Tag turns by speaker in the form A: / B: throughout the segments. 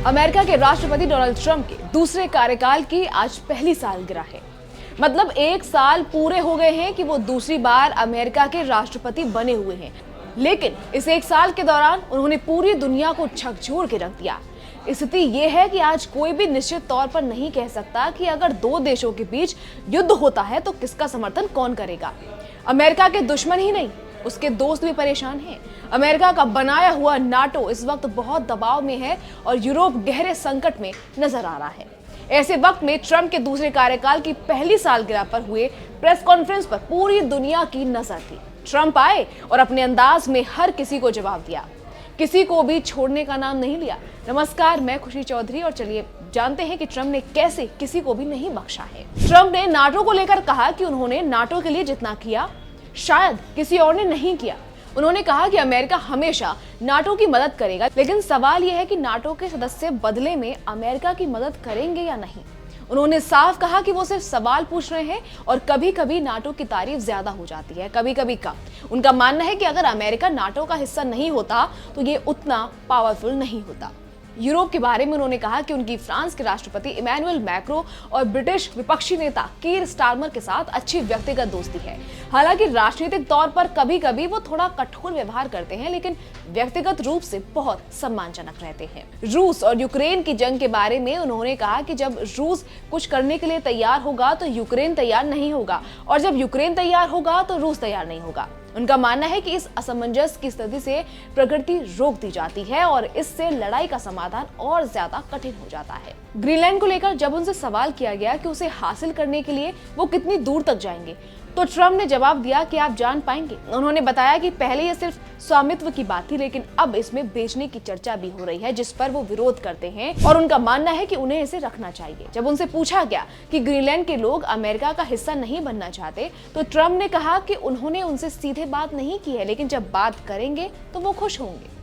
A: America के राष्ट्रपति Donald Trump के दूसरे कार्यकाल की आज पहली सालगिरह है। मतलब 1 साल पूरे हो गए हैं कि वो दूसरी बार अमेरिका के राष्ट्रपति बने हुए हैं। लेकिन इस 1 साल के दौरान उन्होंने पूरी दुनिया को झकझोर के रख दिया। स्थिति ये है कि आज कोई भी निश्चित तौर पर नहीं कह सकता कि अगर 2 देशों के बीच युद्ध होता है तो किसका समर्थन कौन करेगा। अमेरिका के दुश्मन ही नहीं, उसके दोस्त भी परेशान हैं। अमेरिका का बनाया हुआ नाटो इस वक्त बहुत दबाव में है और यूरोप गहरे संकट में नजर आ रहा है। ऐसे वक्त में ट्रंप के दूसरे कार्यकाल की पहली सालगिरह पर हुए प्रेस कॉन्फ्रेंस पर पूरी दुनिया की नजर थी। ट्रंप आए और अपने अंदाज में हर किसी को जवाब दिया, किसी को भी छोड़ने का नाम नहीं लिया। नमस्कार, मैं खुशी चौधरी और चलिए जानते हैं कि ट्रंप ने कैसे किसी को भी नहीं बख्शा है। ट्रंप ने नाटो को लेकर कहा कि उन्होंने नाटो के लिए जितना किया शायद किसी और ने नहीं किया। उन्होंने कहा कि अमेरिका हमेशा नाटो की मदद करेगा, लेकिन सवाल यह है कि नाटो के सदस्य बदले में अमेरिका की मदद करेंगे या नहीं। उन्होंने साफ कहा कि वो सिर्फ सवाल पूछ रहे हैं और कभी कभी नाटो की तारीफ ज्यादा हो जाती है, कभी कभी कम। उनका मानना है कि अगर अमेरिका नाटो का हिस्सा नहीं होता तो ये उतना पावरफुल नहीं होता। यूरोप के बारे में उन्होंने कहा कि उनकी फ्रांस के राष्ट्रपति इमैनुअल मैक्रो और ब्रिटिश विपक्षी नेता कीर स्टारमर के साथ अच्छी व्यक्तिगत दोस्ती है। हालांकि राजनीतिक तौर पर कभी कभी वो थोड़ा कठोर व्यवहार करते हैं, लेकिन व्यक्तिगत रूप से बहुत सम्मानजनक रहते हैं। रूस और यूक्रेन की जंग के बारे में उन्होंने कहा कि जब रूस कुछ करने के लिए तैयार होगा तो यूक्रेन तैयार नहीं होगा, और जब यूक्रेन तैयार होगा तो रूस तैयार नहीं होगा। उनका मानना है कि इस असमंजस की स्थिति से प्रकृति रोक दी जाती है और इससे लड़ाई का समाधान और ज्यादा कठिन हो जाता है। ग्रीनलैंड को लेकर जब उनसे सवाल किया गया कि उसे हासिल करने के लिए वो कितनी दूर तक जाएंगे, तो ट्रंप ने जवाब दिया कि आप जान पाएंगे। उन्होंने बताया कि पहले ये सिर्फ स्वामित्व की बात थी, लेकिन अब इसमें बेचने की चर्चा भी हो रही है, जिस पर वो विरोध करते हैं और उनका मानना है कि उन्हें इसे रखना चाहिए। जब उनसे पूछा गया कि ग्रीनलैंड के लोग अमेरिका का हिस्सा नहीं बनना चाहते, तो ट्रंप ने कहा कि उन्होंने उनसे सीधे बात नहीं की है, लेकिन जब बात करेंगे तो वो खुश होंगे।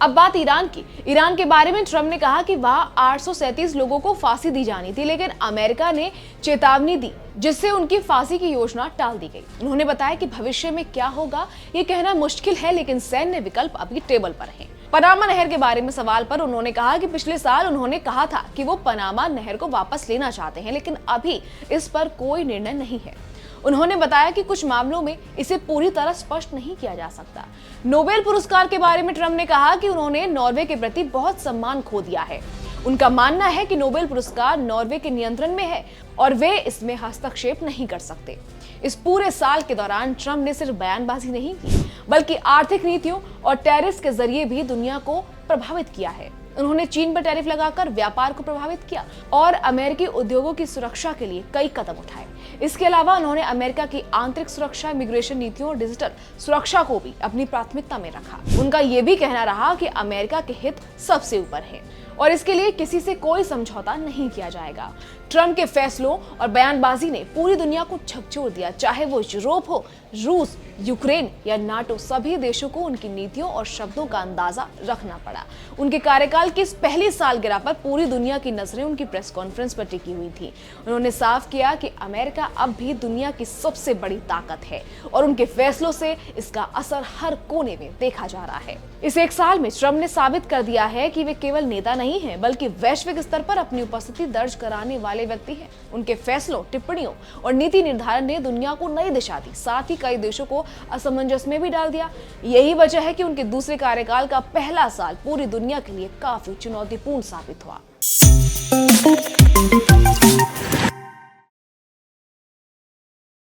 A: अब बात ईरान की। ईरान के बारे में ट्रंप ने कहा कि वहां 837 लोगों को फांसी दी जानी थी, लेकिन अमेरिका ने चेतावनी दी, जिससे उनकी फांसी की योजना टाल दी गई। उन्होंने बताया कि भविष्य में क्या होगा ये कहना मुश्किल है, लेकिन सैन्य विकल्प अभी टेबल पर हैं। पनामा नहर के बारे में सवाल पर उन्होंने कहा कि पिछले साल उन्होंने कहा था कि वो पनामा नहर को वापस लेना चाहते हैं, लेकिन अभी इस पर कोई निर्णय नहीं है। उन्होंने बताया कि कुछ मामलों में इसे पूरी तरह स्पष्ट नहीं किया जा सकता। नोबेल पुरस्कार के बारे में ट्रंप ने कहा कि उन्होंने नॉर्वे के प्रति बहुत सम्मान खो दिया है। उनका मानना है कि नोबेल पुरस्कार नॉर्वे के नियंत्रण में है और वे इसमें हस्तक्षेप नहीं कर सकते। इस पूरे साल के दौरान ट्रंप ने सिर्फ बयानबाजी नहीं की, बल्कि आर्थिक नीतियों और टैरिफ के जरिए भी दुनिया को प्रभावित किया है। उन्होंने चीन पर टैरिफ लगाकर व्यापार को प्रभावित किया और अमेरिकी उद्योगों की सुरक्षा के लिए कई कदम उठाए। इसके अलावा उन्होंने अमेरिका की आंतरिक सुरक्षा, इमिग्रेशन नीतियों और डिजिटल सुरक्षा को भी अपनी प्राथमिकता में रखा। उनका ये भी कहना रहा कि अमेरिका के हित सबसे ऊपर है और इसके लिए किसी से कोई समझौता नहीं किया जाएगा। ट्रंप के फैसलों और बयानबाजी ने पूरी दुनिया को झकझोर दिया, चाहे वो यूरोप हो, रूस, यूक्रेन या नाटो। सभी देशों को उनकी नीतियों और शब्दों का अंदाजा रखना पड़ा। उनके कार्यकाल की इस पहली सालगिरह पर पूरी दुनिया की नजरें उनकी प्रेस कॉन्फ्रेंस पर टिकी हुई थी। उन्होंने साफ किया कि अमेरिका अब भी दुनिया की सबसे बड़ी ताकत है और उनके फैसलों से इसका असर हर कोने में देखा जा रहा है। इस 1 साल में ट्रंप ने साबित कर दिया है कि वे केवल नेता नहीं हैं, बल्कि वैश्विक स्तर पर अपनी उपस्थिति दर्ज कराने वाले व्यक्ति हैं। उनके फैसलों, टिप्पणियों और नीति निर्धारण ने दुनिया को नई दिशा दी, साथ ही कई देशों को असमंजस में भी डाल दिया। यही वजह है कि उनके दूसरे कार्यकाल का पहला साल पूरी दुनिया के लिए काफी चुनौतीपूर्ण साबित हुआ।